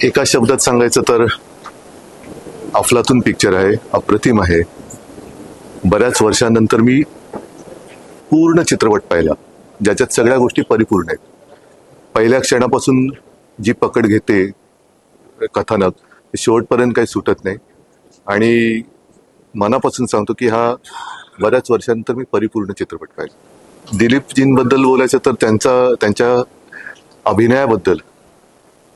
एका शब्दात सांगायचं तर अफलातून पिक्चर आहे, अप्रतिम आहे. बऱ्याच वर्षांनंतर मी पूर्ण चित्रपट पाहिला, ज्याच्यात सगळ्या गोष्टी परिपूर्ण आहेत. पहिल्या क्षणापासून जी पकड घेते कथानक, शेवटपर्यंत काही सुटत नाही. आणि मनापासून सांगतो की हा बऱ्याच वर्षांनंतर मी परिपूर्ण चित्रपट पाहिला. दिलीपजींबद्दल बोलायचं तर त्यांच्या अभिनयाबद्दल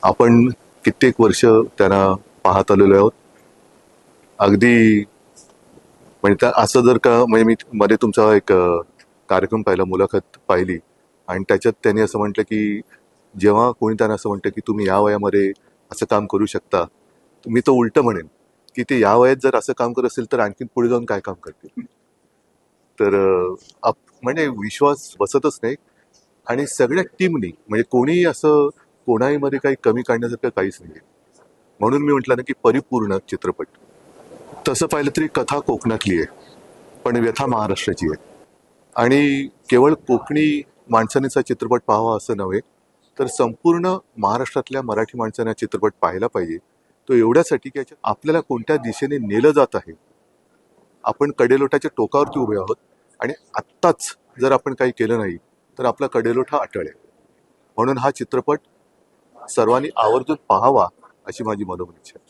आपण कित्येक वर्ष त्यांना पाहत आलेलो आहोत. अगदी म्हणजे असं जर का म्हणजे मी मध्ये तुमचा एक कार्यक्रम पाहिला, मुलाखत पाहिली, आणि त्याच्यात त्यांनी असं म्हटलं की जेव्हा कोणी त्यांना असं म्हणतं की तुम्ही या वयामध्ये असं काम करू शकता, मी तर उलटं म्हणेन की ते या वयात जर असं काम करत असेल तर आणखीन पुढे जाऊन काय काम करतील. तर म्हणजे विश्वास बसतच नाही. आणि सगळ्या टीमनी म्हणजे कोणी असं कोणाही मध्ये काही कमी काढण्यासारखं काहीच नाही. म्हणून मी म्हटलं ना की परिपूर्ण चित्रपट. तसं पाहिलं तरी कथा कोकणातली आहे, पण व्यथा महाराष्ट्राची आहे. आणि केवळ कोकणी माणसानेचा चित्रपट पाहावा असं नव्हे, तर संपूर्ण महाराष्ट्रातल्या मराठी माणसाने हा चित्रपट पाहायला पाहिजे. तो एवढ्यासाठी की याच्यात आपल्याला कोणत्या दिशेने नेलं जात आहे. आपण कडेलोटाच्या टोकावरती उभे आहोत, आणि आत्ताच जर आपण काही केलं नाही तर आपला कडेलोट हा अटळ आहे. म्हणून हा चित्रपट सर्वांनी आवर्जून पाहावा अशी माझी मनोमन इच्छा आहे.